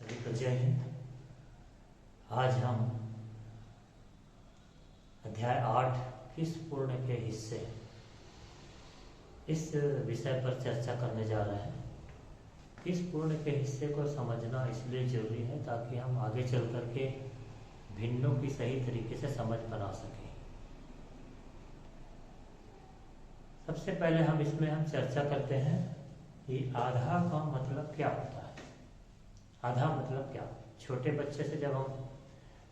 सभी को जय हिंद। आज हम अध्याय 8 किस पूर्ण के हिस्से इस विषय पर चर्चा करने जा रहे हैं। किस पूर्ण के हिस्से को समझना इसलिए जरूरी है ताकि हम आगे चल करके भिन्नों की सही तरीके से समझ बना सकें। सबसे पहले हम इसमें चर्चा करते हैं कि आधा का मतलब क्या होता है। आधा मतलब क्या? छोटे बच्चे से जब हम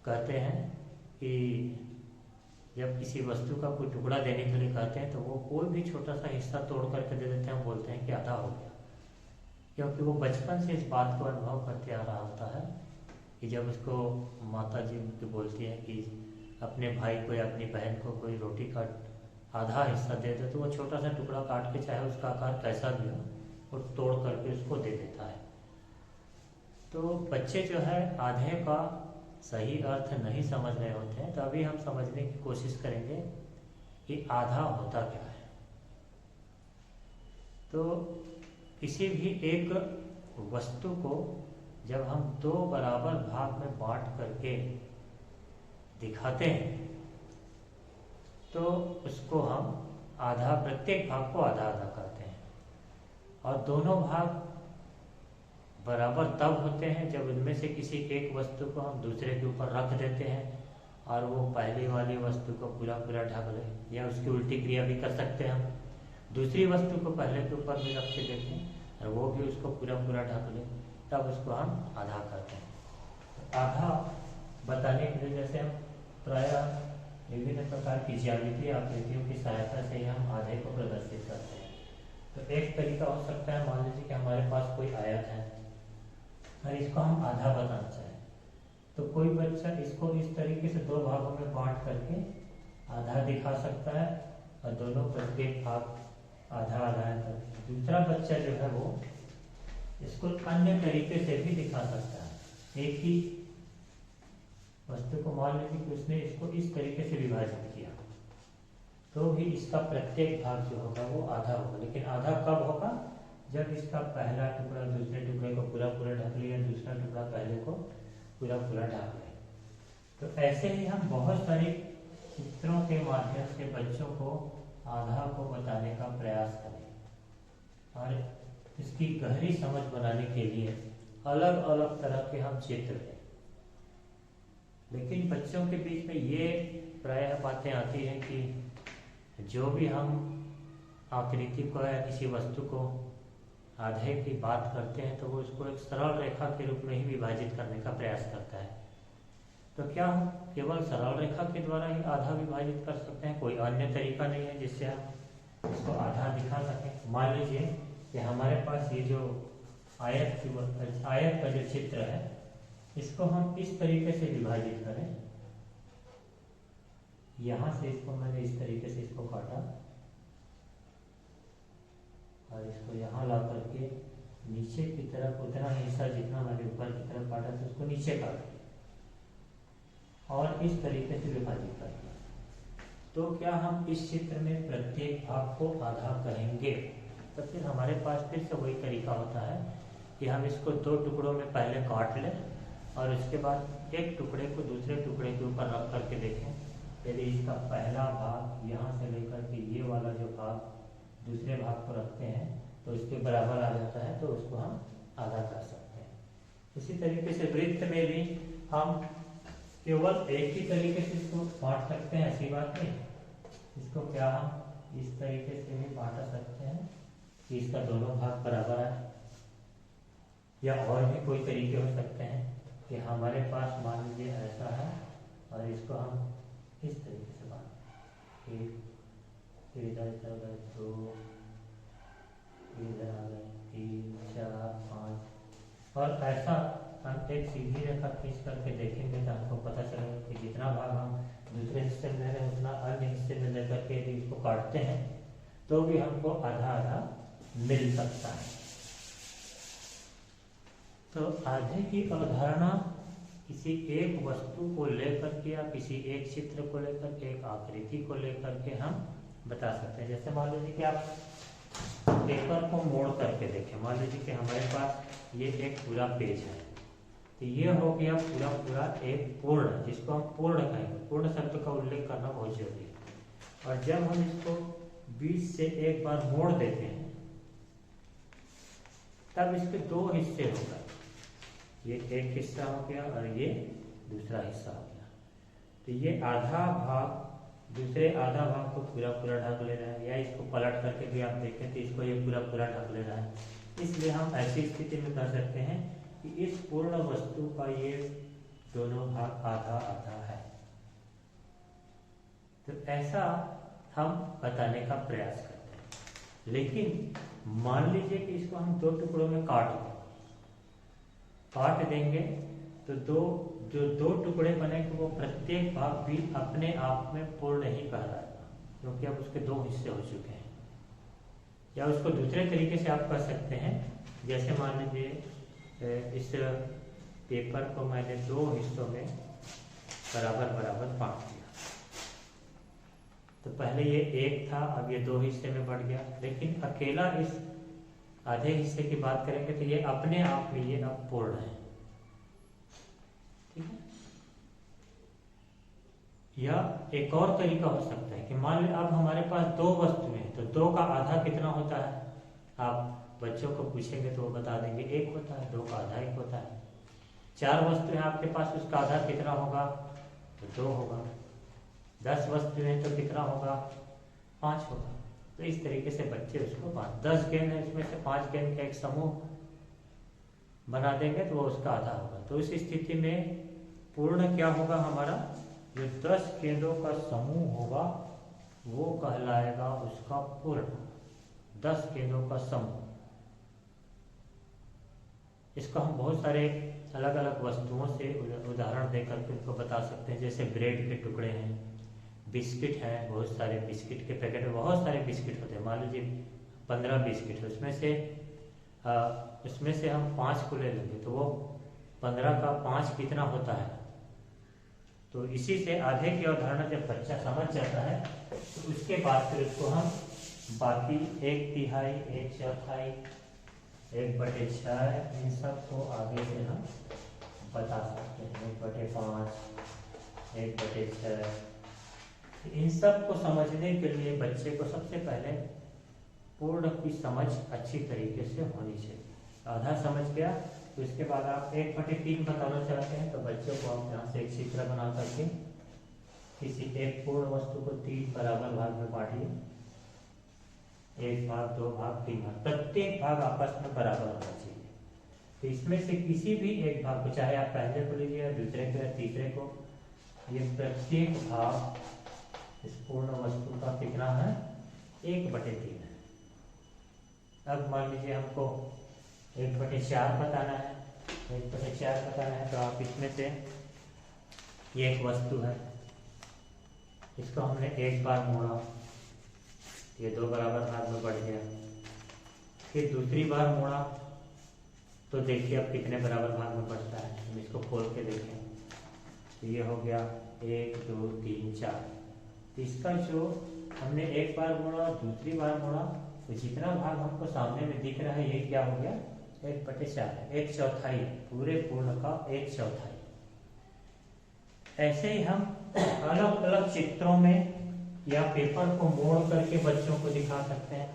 कहते हैं कि जब किसी वस्तु का कोई टुकड़ा देने के लिए कहते हैं तो वो कोई भी छोटा सा हिस्सा तोड़ करके दे देते हैं, बोलते हैं कि आधा हो गया, क्योंकि वो बचपन से इस बात को अनुभव करते आ रहा होता है कि जब उसको माता जी बोलती है कि अपने भाई को या अपनी बहन को कोई रोटी का आधा हिस्सा दे दे तो वो छोटा सा टुकड़ा काट के, चाहे उसका आकार कैसा भी हो, वो तोड़ करके उसको दे देता है। तो बच्चे जो है आधे का सही अर्थ नहीं समझ रहे होते हैं, तो अभी हम समझने की कोशिश करेंगे कि आधा होता क्या है। तो किसी भी एक वस्तु को जब हम दो बराबर भाग में बांट करके दिखाते हैं तो उसको हम आधा, प्रत्येक भाग को आधा आधा कहते हैं। और दोनों भाग बराबर तब होते हैं जब उनमें से किसी एक वस्तु को हम दूसरे के ऊपर रख देते हैं और वो पहली वाली वस्तु को पूरा पूरा ढक ले, या उसकी उल्टी क्रिया भी कर सकते हैं। हम दूसरी वस्तु को पहले के ऊपर भी रख के देखें और वो भी उसको पूरा पूरा ढक ले, तब उसको हम आधा कहते हैं। आधा बताने के लिए जैसे हम प्रायः विभिन्न प्रकार की ज्यामितीय आकृतियों की सहायता से हम आधे को प्रदर्शित करते हैं। तो एक तरीका हो सकता है, मान लीजिए कि हमारे पास कोई आयत है और इसको हम आधा बताना चाहें, तो कोई बच्चा इसको इस तरीके से दो भागों में बांट करके आधा दिखा सकता है और दोनों प्रत्येक भाग आधा आधा करके। दूसरा बच्चा जो है वो इसको अन्य तरीके से भी दिखा सकता है। एक ही वस्तु को मान लीजिए कि उसने इसको इस तरीके से विभाजित किया, तो भी इसका प्रत्येक भाग जो होगा वो आधा होगा। लेकिन आधा कब होगा? जब इसका पहला टुकड़ा दूसरे टुकड़े को पूरा पूरा ढक ले या दूसरा टुकड़ा पहले को पूरा पूरा ढक ले। तो ऐसे ही हम बहुत सारे चित्रों के माध्यम से बच्चों को आधा को बताने का प्रयास करें और इसकी गहरी समझ बनाने के लिए अलग अलग तरह के हम चित्र लें। लेकिन बच्चों के बीच में ये प्रायः बातें आती हैं कि जो भी हम आकृति को या किसी वस्तु को आधे की बात करते हैं तो वो उसको एक सरल रेखा के रूप में ही विभाजित करने का प्रयास करता है। तो क्या हम केवल सरल रेखा के द्वारा ही आधा विभाजित कर सकते हैं? कोई अन्य तरीका नहीं है जिससे हम इसको आधा दिखा सकें? मान लीजिए कि हमारे पास ये जो आयत का जो चित्र है, इसको हम इस तरीके से विभाजित करें। यहाँ से इसको मैंने इस तरीके से इसको काटा और इसको यहाँ ला करके नीचे की तरफ उतना हिस्सा जितना मैंने ऊपर की तरफ काटा था उसको नीचे काट दिया और इस तरीके से विभाजित कर दिया। तो क्या हम इस चित्र में प्रत्येक भाग को आधा कहेंगे? तो फिर हमारे पास फिर से वही तरीका होता है कि हम इसको दो टुकड़ों में पहले काट लें और उसके बाद एक टुकड़े को दूसरे टुकड़े के ऊपर रख करके देखें। यदि इसका पहला भाग यहाँ से लेकर के ये वाला जो भाग दूसरे भाग को रखते हैं तो इसके बराबर आ जाता है, तो उसको हम आधा कर सकते हैं। इसी तरीके से वृत्त में भी हम केवल एक ही तरीके से इसको बांट सकते हैं, ऐसी बात नहीं। इसको क्या हम इस तरीके से भी बांट सकते हैं कि इसका दोनों भाग बराबर आए, या और भी कोई तरीके हो सकते हैं कि हमारे पास मान लीजिए ऐसा है और इसको हम इस तरीके से बांट, एक इधर गए, दो इधर आ गए, 3 4 5, और ऐसा हम एक सीधी रेखा खींच करके देखेंगे तो हमको पता चलेगा कि जितना भाग हम दूसरे हिस्से में ले रहे हैं उतना अन्य हिस्से में लेकर के यदि इसको काटते हैं तो भी हमको आधा आधा मिल सकता है। तो आधे की अवधारणा किसी एक वस्तु को लेकर के या किसी एक चित्र को लेकर के, एक आकृति को लेकर के हम बता सकते हैं। जैसे मान लीजिए कि आप पेपर को मोड़ करके देखें। मान लीजिए कि हमारे पास ये एक पूरा पेज है तो ये हो गया पूरा पूरा एक पूर्ण, जिसको हम पूर्ण कहेंगे। पूर्ण शब्द का उल्लेख करना बहुत जरूरी है। और जब हम इसको बीच से एक बार मोड़ देते हैं तब इसके दो हिस्से होगा, ये एक हिस्सा हो गया और ये दूसरा हिस्सा हो गया। तो ये आधा भाग दूसरे आधा भाग को पूरा पूरा ढक ले रहा है, या इसको पलट करके भी आप देखें तो इसको ये पूरा पूरा ढक ले रहा है। इसलिए हम ऐसी स्थिति में कह सकते हैं कि इस पूर्ण वस्तु का ये दोनों भाग आधा आधा है। तो ऐसा हम बताने का प्रयास करते हैं। लेकिन मान लीजिए कि इसको हम दो टुकड़ों में काट देंगे तो जो दो टुकड़े बनेंगे वो प्रत्येक भाग भी अपने आप में पूर्ण ही कहलाएगा, क्योंकि अब उसके दो हिस्से हो चुके हैं। या उसको दूसरे तरीके से आप कह सकते हैं, जैसे मान लीजिए इस पेपर को मैंने दो हिस्सों में बराबर बराबर बांट दिया। तो पहले ये एक था, अब ये दो हिस्से में बढ़ गया। लेकिन अकेला इस आधे हिस्से की बात करेंगे तो ये अपने आप में ये अब पूर्ण है, ठीक है। या एक और तरीका हो सकता है कि मान लीजिए अब हमारे पास दो वस्तुएं हैं, तो दो का आधा कितना होता है? आप बच्चों को पूछेंगे तो वो बता देंगे एक होता है, दो का आधा एक होता है। चार वस्तुएं आपके पास, उसका आधा कितना होगा? तो दो होगा। 10 वस्तुएं तो कितना होगा? 5 होगा। तो इस तरीके से बच्चे उसको 10 गेंद है, इसमें से 5 गेंद का एक समूह बना देंगे तो वो उसका आधा होगा। तो इस स्थिति में पूर्ण क्या होगा हमारा? जो 10 गेंदों का समूह होगा वो कहलाएगा उसका पूर्ण। 10 गेंदों का समूह। इसको हम बहुत सारे अलग अलग वस्तुओं से उदाहरण देकर के उसको बता सकते हैं। जैसे ब्रेड के टुकड़े हैं, बिस्किट है, बहुत सारे बिस्किट के पैकेट में बहुत सारे बिस्किट होते हैं। मान लीजिए 15 बिस्किट, उसमें से हम 5 को ले लेंगे तो वो 15 का 5 कितना होता है? तो इसी से आधे की अवधारणा जब बच्चा समझ जाता है तो उसके बाद फिर उसको हम बाकी 1/3, 1/4, 1/6 इन सब को आगे से हम बता सकते हैं। 1/5, 1/6। इन सब को समझने के लिए बच्चे को सबसे पहले पूर्ण की समझ अच्छी तरीके से होनी चाहिए। आधा समझ गया तो इसके बाद आप 1/3 बताना चाहते हैं तो बच्चों को आप यहाँ से एक चित्र बना करके किसी एक पूर्ण वस्तु को 3 बराबर भाग में बांटिए। 1 भाग, 2 भाग, 3 भाग, प्रत्येक भाग आपस में बराबर होना चाहिए। तो इसमें से किसी भी एक भाग को, चाहे आप पहले को लीजिए या दूसरे को या तीसरे को, ये प्रत्येक भाग इस पूर्ण वस्तु का कितना है? 1/3 है। अब मान लीजिए हमको 1/4 बताना है। 1/4 बताना है तो आप इसमें से ये एक वस्तु है, इसको हमने एक बार मोड़ा, ये 2 बराबर भाग में बढ़ गया। फिर दूसरी बार मोड़ा तो देखिए अब कितने बराबर भाग में बढ़ता है। हम इसको खोल के देखें तो ये हो गया 1, 2, 3, 4। तो इसका जो हमने एक बार मोड़ा, दूसरी बार मोड़ा, तो जितना भाग हमको सामने में दिख रहा है ये क्या हो गया? 1/4 है, 1/4 पूरे पूर्ण का 1/4। ऐसे ही हम अलग अलग चित्रों में या पेपर को मोड़ करके बच्चों को दिखा सकते हैं।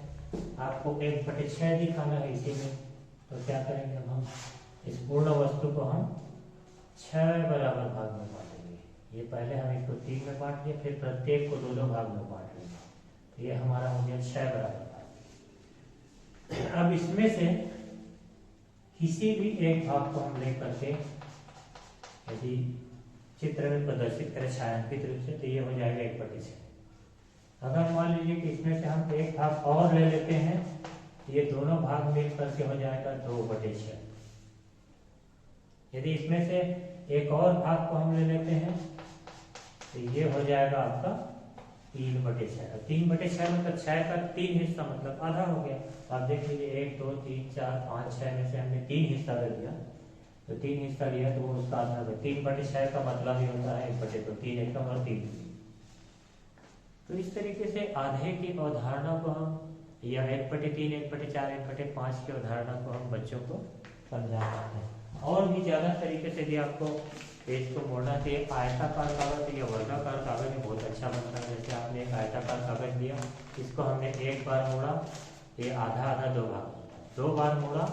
आपको 1/6 दिखाना है इसी में, तो क्या करेंगे? हम इस पूर्ण वस्तु को हम 6 बराबर भाग में बांटेंगे। ये पहले हम इसको 3 में बांट दिए, फिर प्रत्येक को 2-2 भाग में बांट लेंगे। तो ये हमारा हो गया 6 बराबर भाग। अब इसमें से किसी भी एक भाग को हम लेकर के यदि चित्र में प्रदर्शित करें छायांकित रूप से तो ये हो जाएगा 1/6। अगर मान लीजिए कि इसमें से हम एक भाग और ले लेते हैं, ये दोनों भाग मिल करके हो जाएगा 2/6। यदि इसमें से एक और भाग को हम ले लेते हैं तो ये हो जाएगा आपका 3/6। 3/6 मतलब 6 का 3 हिस्सा, मतलब आधा हो गया। आप देख लीजिए 1, 2, 3, 4, 5, 6 में से हमने 3 हिस्सा ले लिया, तो 3 हिस्सा लिया तो वो उसका आधा है। 3/6 का मतलब ही होता है 1/2, 3 एकम और 3। तो इस तरीके से आधे की अवधारणा को हम, या 1/3, 1/4, 1/5 की अवधारणा को हम बच्चों को समझा सकते हैं। और भी ज़्यादा तरीके से भी आपको पेज को मोड़ना चाहिए। आयताकार कागज या वर्गाकार कागज बहुत अच्छा बनता है। जैसे आपने एक आयताकार कागज लिया, इसको हमने एक बार मोड़ा, ये आधा आधा दो भाग, 2 बार मोड़ा,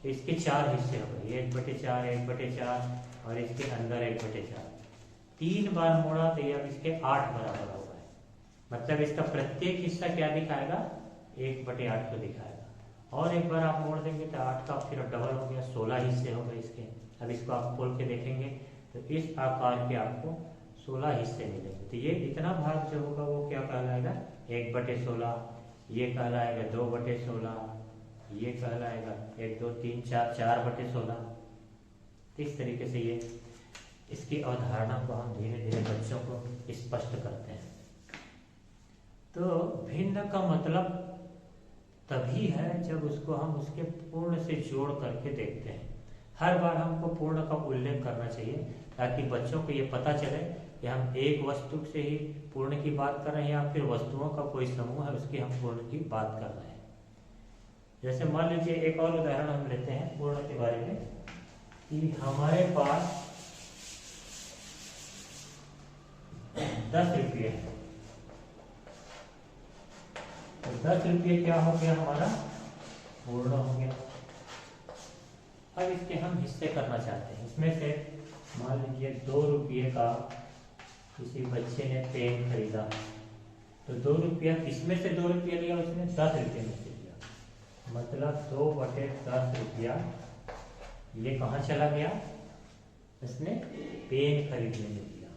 इसके 4 हिस्से हो गए, 1/4 1/4 और इसके अंदर 1/4। 3 बार मोड़ा तो ये अब इसके 8 बराबर हो गए। मतलब इसका प्रत्येक हिस्सा क्या दिखाएगा, 1/8 को दिखाएगा। और एक बार आप मोड़ देंगे तो 8 का फिर डबल हो गया, 16 हिस्से हो गए इसके। अब इसको आप खोल के देखेंगे तो इस आकार के आपको 16 हिस्से मिलेंगे। तो ये इतना भाग जो होगा वो क्या कहलाएगा, 1/16, ये कहलाएगा 2/16, ये कहलाएगा 1 2 3 4 4/16। इस तरीके से ये इसकी अवधारणा को हम धीरे धीरे बच्चों को स्पष्ट करते हैं। तो भिन्न का मतलब तभी है जब उसको हम उसके पूर्ण से जोड़ करके देखते हैं। हर बार हमको पूर्ण का उल्लेख करना चाहिए ताकि बच्चों को ये पता चले कि हम एक वस्तु से ही पूर्ण की बात कर रहे हैं या फिर वस्तुओं का कोई समूह है उसकी हम पूर्ण की बात कर रहे हैं। जैसे मान लीजिए एक और उदाहरण हम लेते हैं पूर्ण के बारे में कि हमारे पास 10 रुपये है। तो 10 रुपये क्या हो गया, हमारा पूर्ण हो गया। अब इसके हम हिस्से करना चाहते हैं। इसमें से मान लीजिए 2 रुपये का किसी बच्चे ने पेन खरीदा, तो 2 रुपया, इसमें से 2 रुपया लिया उसने, 10 रुपये में से लिया, मतलब 2/10 रुपया ये कहाँ चला गया, इसने पेन खरीदने में दिया।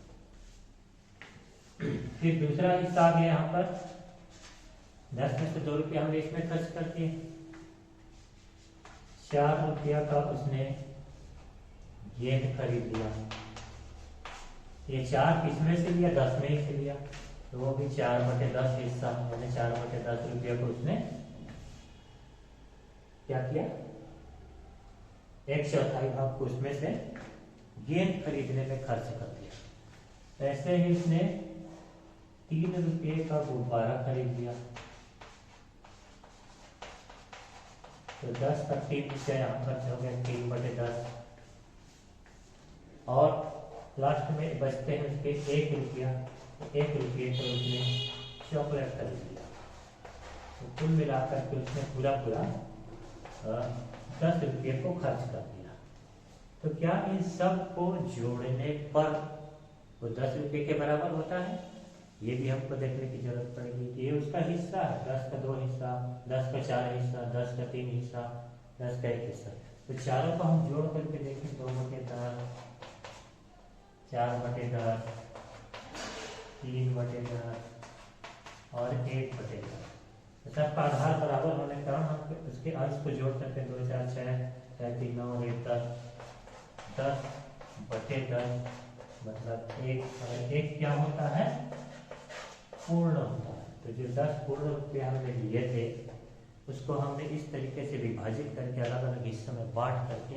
फिर दूसरा हिस्सा आ गया, यहाँ पर 10 में से 2 रुपया हमने इसमें खर्च कर दिए। 4 रुपया का उसने गेंद खरीद लिया। ये 4 किसमें से लिया, 10 में ही से लिया, तो वो भी 4/10 हिस्सा, यानी 4/10 रुपया को उसने क्या किया, 1/4 भाग को उसमें से गेंद खरीदने में खर्च कर दिया। ऐसे ही उसने 3 रुपये का गुब्बारा खरीद लिया, तो 10 का 3 हिस्सा यहाँ खर्च हो गया, 3/10। और लास्ट में बचते हैं उसके 1 रुपया, 1 रुपये को उसने चॉकलेट खरीद लिया। तो कुल मिलाकर के उसने पूरा 10 रुपये को खर्च कर दिया। तो क्या इन सब को जोड़ने पर वो 10 रुपये के बराबर होता है, ये भी हमको देखने की जरूरत पड़ेगी। ये उसका हिस्सा है, 10 का 2 हिस्सा, 10 का 4 हिस्सा, 10 का 3 हिस्सा, 10 का 1 हिस्सा। तो चारों को हम जोड़ करके देखें, 2/10, 4/10, 3/10 और 1/10। तो सबका आधार बराबर होने के कारण हम उसके अंश को जोड़ सकते हैं। 2 4 6 6 3 9 और 1 10, 10/10 मतलब 1। और 1 क्या होता है, पूर्ण होता है। तो जो 10 पूर्ण रुपये हमने लिए थे उसको हमने इस तरीके से विभाजित करके अलग अलग हिस्सों में बांट करके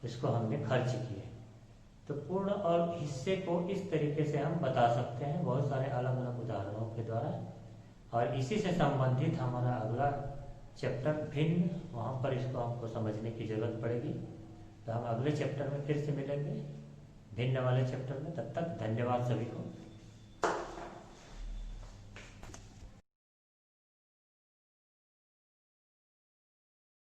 उसको हमने खर्च किए। तो पूर्ण और हिस्से को इस तरीके से हम बता सकते हैं बहुत सारे अलग अलग उदाहरणों के द्वारा। और इसी से संबंधित हमारा अगला चैप्टर भिन्न, वहाँ पर इसको हमको समझने की जरूरत पड़ेगी। तो हम अगले चैप्टर में फिर से मिलेंगे, भिन्न वाले चैप्टर में। तब तक धन्यवाद सभी को।